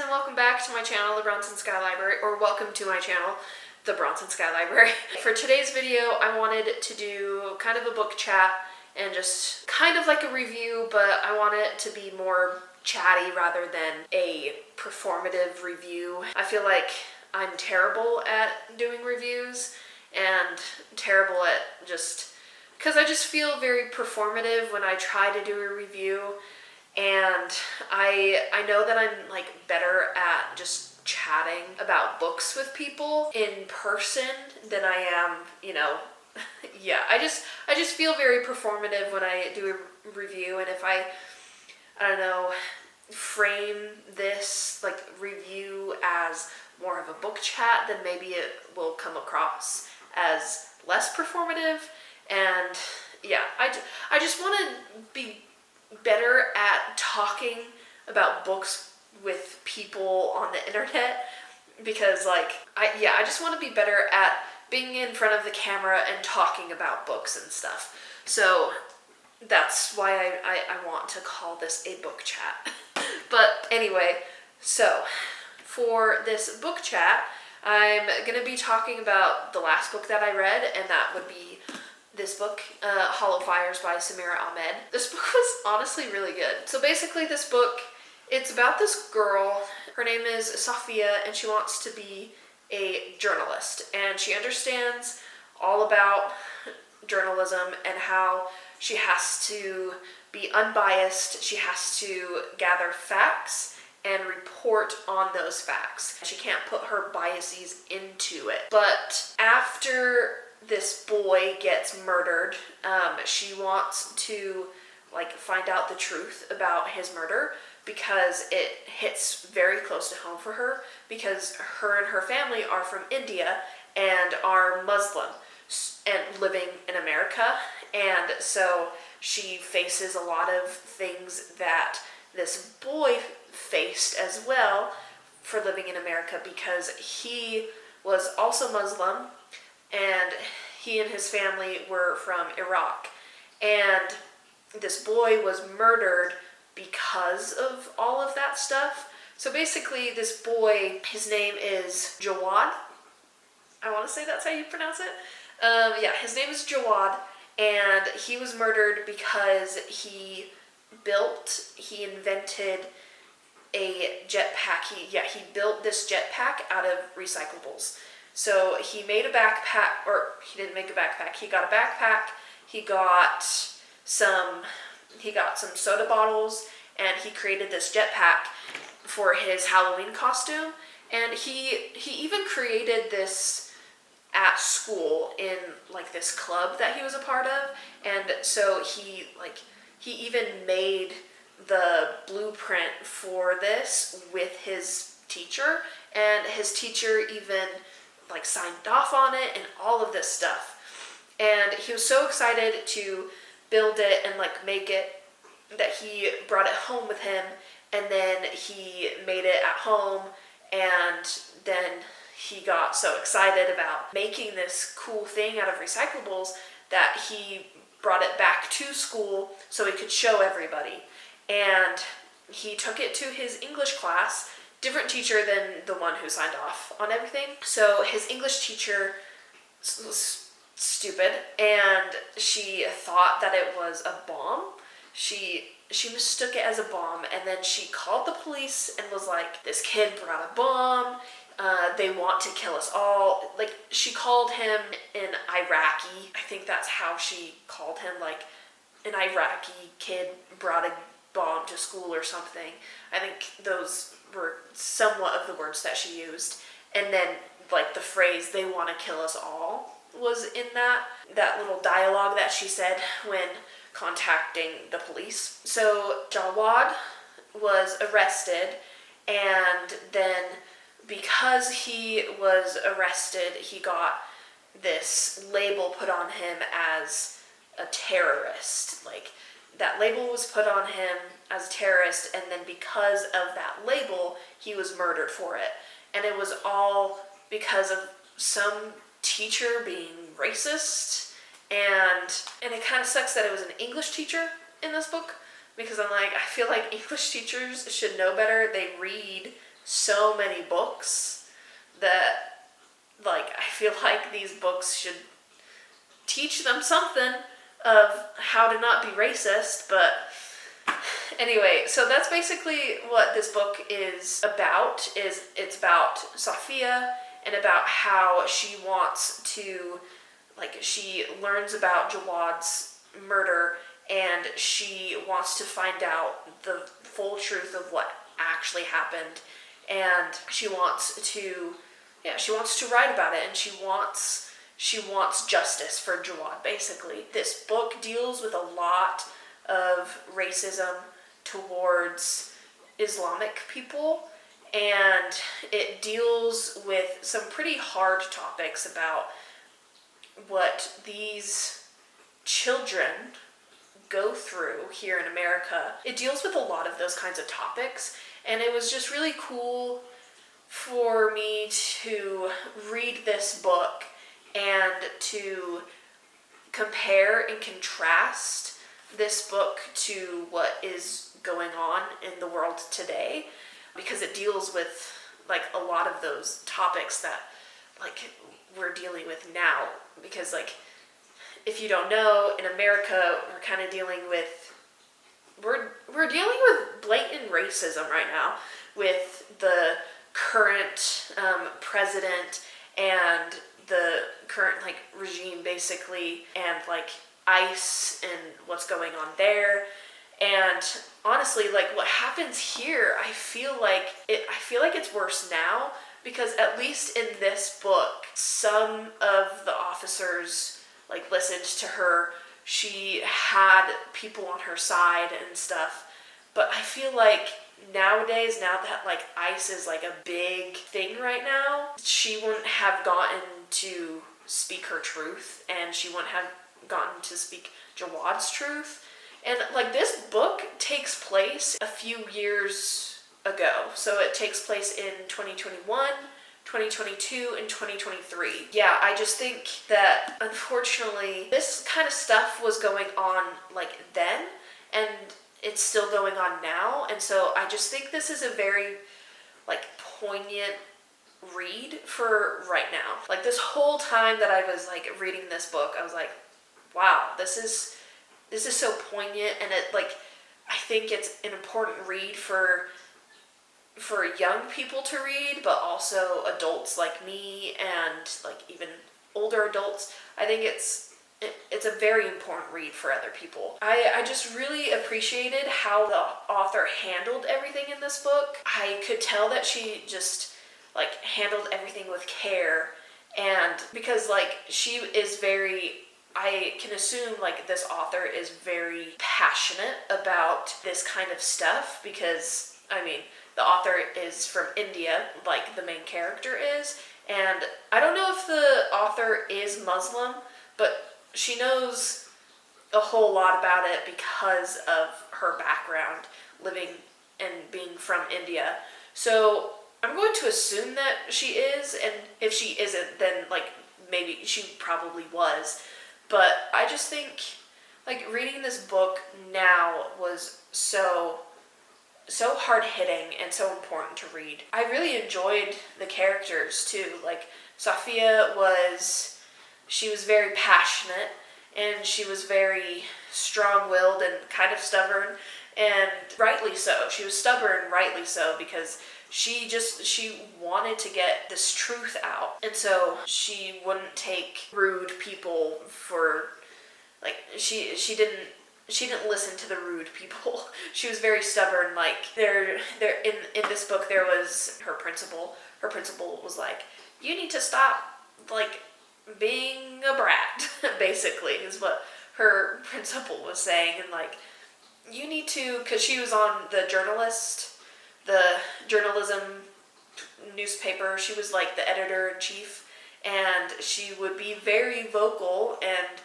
and welcome back to my channel, the BronsonSkyLibrary, or welcome to my channel, the BronsonSkyLibrary. For today's video, I wanted to do kind of a book chat and just kind of like a review, but I want it to be more chatty rather than a performative review. I feel like I'm terrible at doing reviews and terrible at because I just feel very performative when I try to do a review. And I know that I'm like better at just chatting about books with people in person than I am, yeah, I just feel very performative when I do a review. And if I don't know, frame this like review as more of a book chat, then maybe it will come across as less performative. And yeah, I just want to be better at talking about books with people on the internet, because I just want to be better at being in front of the camera and talking about books and stuff. So that's why I want to call this a book chat. But anyway, so for this book chat, I'm going to be talking about the last book that I read, and that would be this book, Hollow Fires by Samira Ahmed. This book was honestly really good. So basically this book, it's about this girl. Her name is Sophia, and she wants to be a journalist. And she understands all about journalism and how she has to be unbiased. She has to gather facts and report on those facts. She can't put her biases into it. But after this boy gets murdered, she wants to find out the truth about his murder, because it hits very close to home for her, because her and her family are from India and are Muslim and living in America. And so she faces a lot of things that this boy faced as well for living in America, because he was also Muslim and he and his family were from Iraq. And this boy was murdered because of all of that stuff. So basically this boy, his name is Jawad. I want to say that's how you pronounce it. Yeah, his name is Jawad, and he was murdered because he invented a jetpack. He built this jetpack out of recyclables. So he made a backpack, or he didn't make a backpack, he got a backpack, he got some soda bottles, and he created this jetpack for his Halloween costume. And he even created this at school in this club that he was a part of. And so he even made the blueprint for this with his teacher, and his teacher even signed off on it and all of this stuff. And he was so excited to build it and make it that he brought it home with him, and then he made it at home. And then he got so excited about making this cool thing out of recyclables that he brought it back to school so he could show everybody. And he took it to his English class, different teacher than the one who signed off on everything. So his English teacher was stupid, and she thought that it was a bomb. She mistook it as a bomb, and then she called the police and was like, this kid brought a bomb, they want to kill us all. She called him an Iraqi. I think that's how she called him, an Iraqi kid brought a bomb to school or something. I think those were somewhat of the words that she used. And then the phrase, they want to kill us all, was in that little dialogue that she said when contacting the police. So Jawad was arrested, and then because he was arrested, he got this label put on him as a terrorist. That label was put on him as a terrorist, and then because of that label, he was murdered for it. And it was all because of some teacher being racist. And it kind of sucks that it was an English teacher in this book, because I feel like English teachers should know better. They read so many books that, like, I feel like these books should teach them something of how to not be racist. But anyway, so that's basically what this book is about. It's about Safia and about how she wants to, like, she learns about Jawad's murder and she wants to find out the full truth of what actually happened, and she wants to write about it, and she wants justice for Jawad, basically. This book deals with a lot of racism towards Islamic people, and it deals with some pretty hard topics about what these children go through here in America. It deals with a lot of those kinds of topics, and it was just really cool for me to read this book and to compare and contrast this book to what is going on in the world today, because it deals with, like, a lot of those topics that, like, we're dealing with now. Because, like, if you don't know, in America, we're kind of dealing with, we're dealing with blatant racism right now with the current president and the current, like, regime, basically, and, like, ICE and what's going on there. And honestly, like, what happens here, I feel like it's worse now, because at least in this book, some of the officers, like, listened to her. She had people on her side and stuff. But I feel like nowadays, now that, like, ICE is, like, a big thing right now, she wouldn't have gotten to speak her truth, and she wouldn't have gotten to speak Jawad's truth. And, like, this book takes place a few years ago. So it takes place in 2021, 2022, and 2023. Yeah, I just think that, unfortunately, this kind of stuff was going on, like, then, and it's still going on now. And so I just think this is a very, like, poignant read for right now. Like, this whole time that I was, like, reading this book, I was like, wow, this is so poignant, and it, like, I think it's an important read for young people to read, but also adults like me and, like, even older adults. I think it's a very important read for other people. I just really appreciated how the author handled everything in this book. I could tell that she just, like, handled everything with care, and because, like, she is very, I can assume, like, this author is very passionate about this kind of stuff, because, I mean, the author is from India, like the main character is, and I don't know if the author is Muslim, but she knows a whole lot about it because of her background, living and being from India. So I'm going to assume that she is, and if she isn't, then, like, maybe she probably was. But I just think, like, reading this book now was so hard-hitting and so important to read. I really enjoyed the characters, too. Like, Safia she was very passionate, and she was very strong-willed and kind of stubborn, and rightly so. She was stubborn, rightly so, because she wanted to get this truth out, and so she wouldn't take rude people for, like, she didn't listen to the rude people. She was very stubborn. Like, in this book, there was her principal. Her principal was like, you need to stop, like, being a brat, basically, is what her principal was saying. And, like, you need to, because she was on the journalism newspaper. She was, like, the editor-in-chief, and she would be very vocal and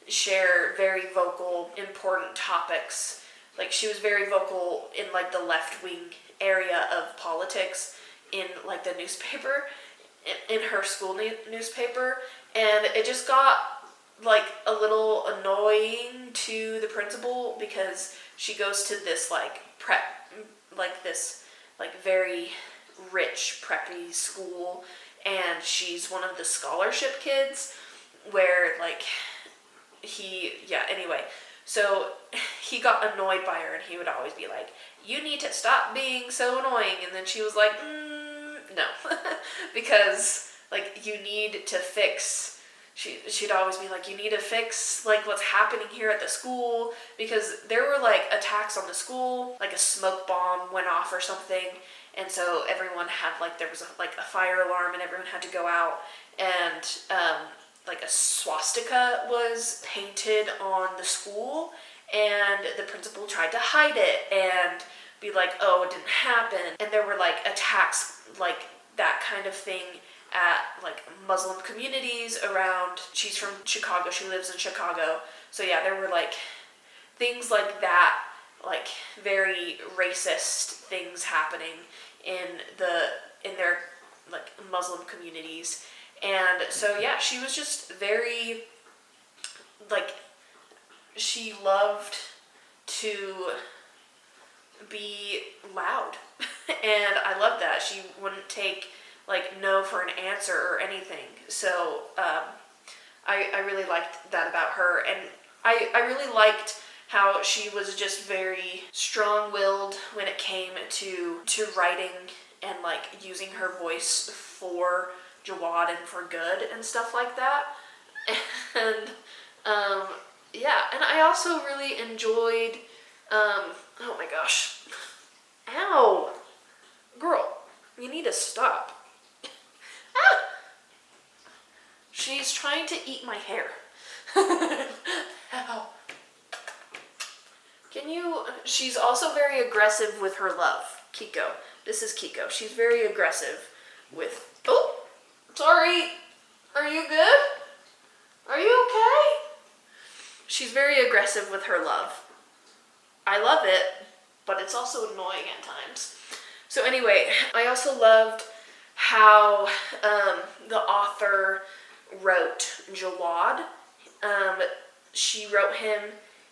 share very vocal, important topics. Like, she was very vocal in, like, the left-wing area of politics in, like, the newspaper, in her school newspaper, and it just got, like, a little annoying to the principal, because she goes to this, like, this, like, very rich preppy school, and she's one of the scholarship kids where like anyway, so he got annoyed by her, and he would always be like, you need to stop being so annoying, and then she was like, no, because like you need to fix, she'd always be like, you need to fix like what's happening here at the school, because there were like attacks on the school, like a smoke bomb went off or something, and so everyone had like, there was a fire alarm, and everyone had to go out, and like a swastika was painted on the school, and the principal tried to hide it and be like, oh, it didn't happen. And there were like attacks like that kind of thing at like Muslim communities around. She's from Chicago, she lives in Chicago. So yeah, there were like things like that, like very racist things happening in their like Muslim communities. And so yeah, she was just very, like, she loved to be loud. And I loved that. She wouldn't take like no for an answer or anything. So I really liked that about her. And I really liked how she was just very strong-willed when it came to writing and like using her voice for Jawad and for good and stuff like that. And yeah, and I also really enjoyed oh my gosh, ow, girl, you need to stop. Ah! She's trying to eat my hair. Ow. She's also very aggressive with her love. Kiko, this is Kiko. She's very aggressive with, oh, sorry, are you good? Are you okay? She's very aggressive with her love. I love it, but it's also annoying at times. So anyway, I also loved how the author wrote Jawad. She wrote him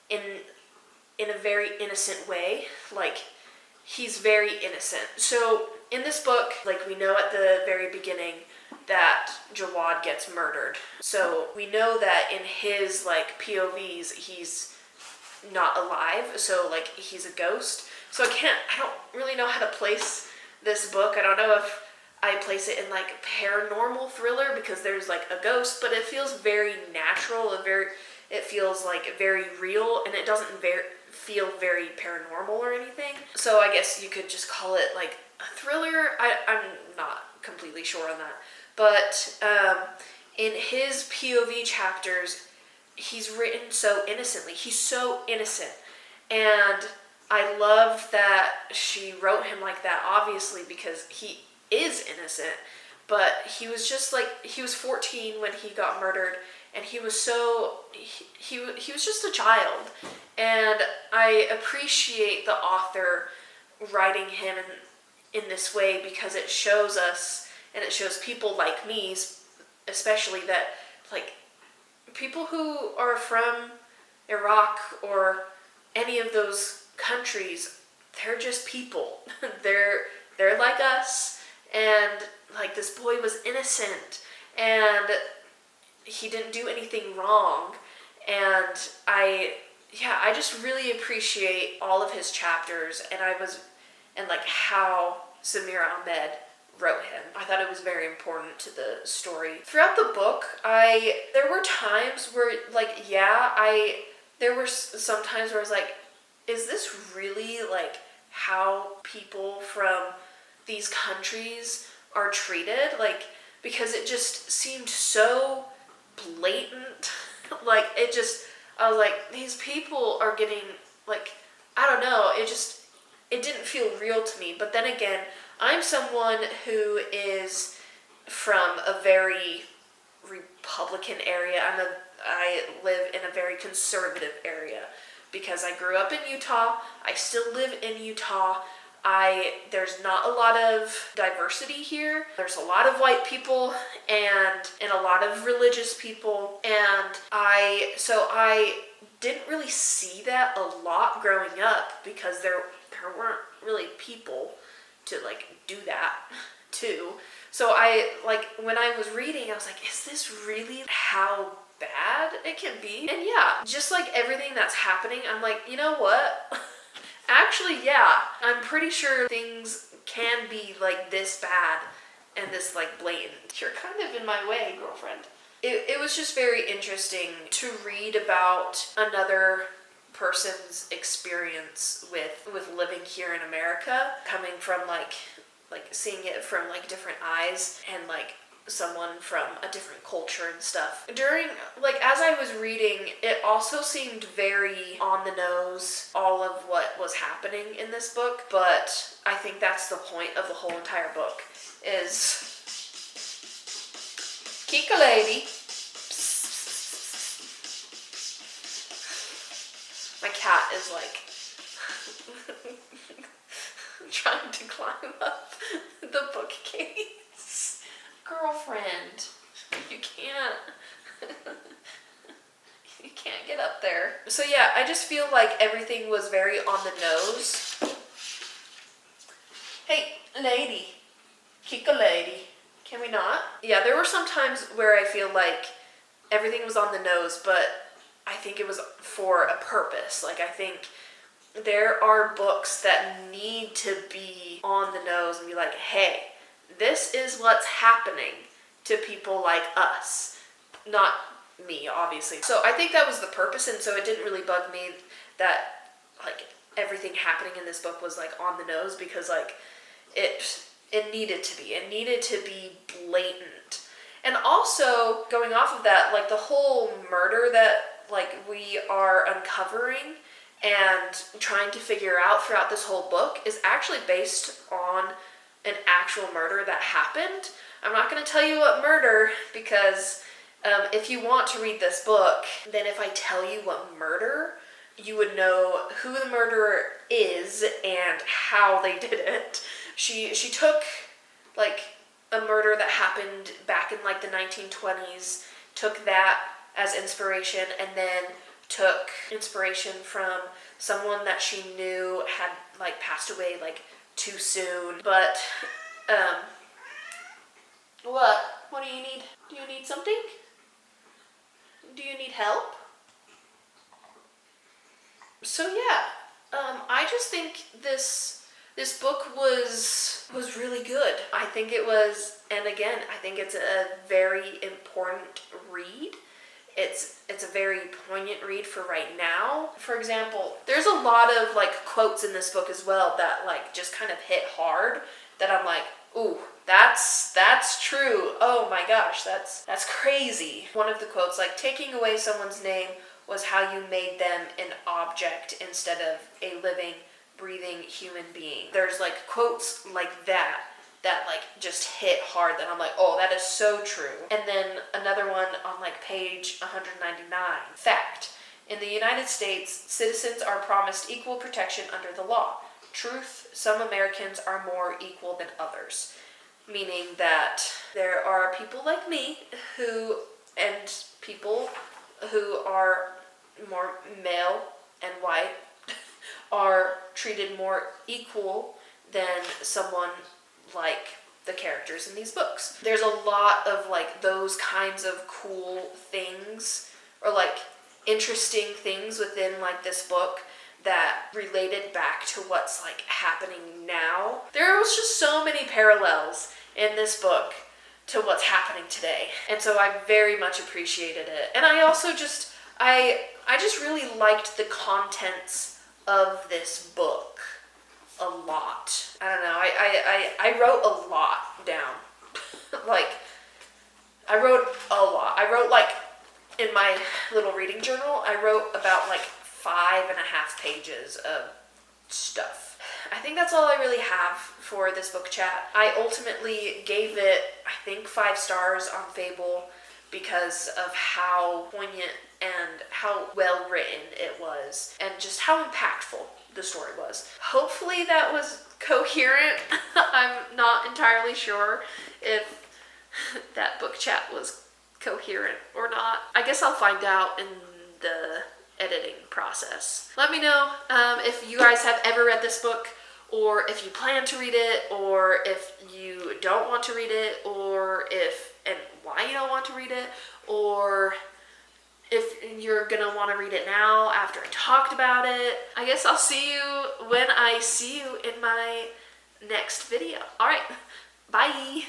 in a very innocent way. Like, he's very innocent. So in this book, like, we know at the very beginning that Jawad gets murdered. So we know that in his like POVs, he's not alive. So like, he's a ghost. So I don't really know how to place this book. I don't know if I place it in like paranormal thriller because there's like a ghost, but it feels very natural and it feels like very real, and it doesn't feel very paranormal or anything. So I guess you could just call it like a thriller. I'm not completely sure on that. But in his POV chapters, he's written so innocently. He's so innocent. And I loved that she wrote him like that, obviously, because he is innocent. But he was just like, he was 14 when he got murdered, and he was so, he was just a child. And I appreciate the author writing him in this way, because it shows us, and it shows people like me, especially, that like people who are from Iraq or any of those countries, they're just people. they're like us, and like, this boy was innocent and he didn't do anything wrong. And I just really appreciate all of his chapters, and like how Samira Ahmed wrote him. I thought it was very important to the story. Throughout the book, there were times where like, there were some times where I was like, is this really like how people from these countries are treated? Like, because it just seemed so blatant. Like, I was like, these people are getting, like, I don't know, it didn't feel real to me. But then again, I'm someone who is from a very Republican area. I live in a very conservative area because I grew up in Utah. I still live in Utah. There's not a lot of diversity here. There's a lot of white people and a lot of religious people. And so I didn't really see that a lot growing up because there weren't really people to like do that. too. So I, like, when I was reading, I was like, is this really how bad it can be? And yeah, just like everything that's happening, I'm like, you know what? Actually, yeah, I'm pretty sure things can be like this bad and this like blatant. You're kind of in my way, girlfriend. It was just very interesting to read about another person's experience with living here in America, coming from like seeing it from like different eyes, and like someone from a different culture and stuff. During, like, as I was reading, it also seemed very on the nose, all of what was happening in this book, but I think that's the point of the whole entire book, is Kika lady. My cat is like trying to climb up the bookcase. Girlfriend, you can't. You can't get up there. So yeah, I just feel like everything was very on the nose. Hey, lady. Kika lady. Can we not? Yeah, there were some times where I feel like everything was on the nose, but I think it was for a purpose. Like, I think there are books that need to be on the nose and be like, hey, this is what's happening to people like us. Not me, obviously. So I think that was the purpose, and so it didn't really bug me that, like, everything happening in this book was, like, on the nose, because, like, it needed to be. It needed to be blatant. And also, going off of that, like, the whole murder that, like, we are uncovering and trying to figure out throughout this whole book is actually based on an actual murder that happened. I'm not going to tell you what murder, because if you want to read this book, then if I tell you what murder, you would know who the murderer is and how they did it. She took, like, a murder that happened back in, like, the 1920s, took that as inspiration, and then took inspiration from someone that she knew had, like, passed away, like, too soon. But, what do you need? Do you need something? Do you need help? So yeah, I just think this book was really good. I think it was, and again, I think it's a very important read. It's a very poignant read for right now. For example, there's a lot of, like, quotes in this book as well that, like, just kind of hit hard, that I'm like, ooh, that's true. Oh my gosh, that's crazy. One of the quotes, like, taking away someone's name was how you made them an object instead of a living, breathing human being. There's, like, quotes like that like, just hit hard, that I'm like, oh, that is so true. And then another one on, like, page 199. Fact: in the United States, citizens are promised equal protection under the law. Truth: some Americans are more equal than others. Meaning that there are people like me and people who are more male and white are treated more equal than someone like the characters in these books. There's a lot of, like, those kinds of cool things, or, like, interesting things within, like, this book that related back to what's, like, happening now. There was just so many parallels in this book to what's happening today, and so I very much appreciated it. And I also just, I just really liked the contents of this book a lot. I don't know, I wrote a lot down. Like, I wrote a lot. I wrote, like, in my little reading journal, I wrote about, like, 5.5 pages of stuff. I think that's all I really have for this book chat. I ultimately gave it, I think, 5 stars on Fable because of how poignant and how well written it was, and just how impactful the story was. Hopefully that was coherent. I'm not entirely sure if that book chat was coherent or not. I guess I'll find out in the editing process. Let me know if you guys have ever read this book, or if you plan to read it, or if you don't want to read it, or if and why you don't want to read it, or if you're gonna want to read it now after I talked about it. I guess I'll see you when I see you in my next video. All right, bye.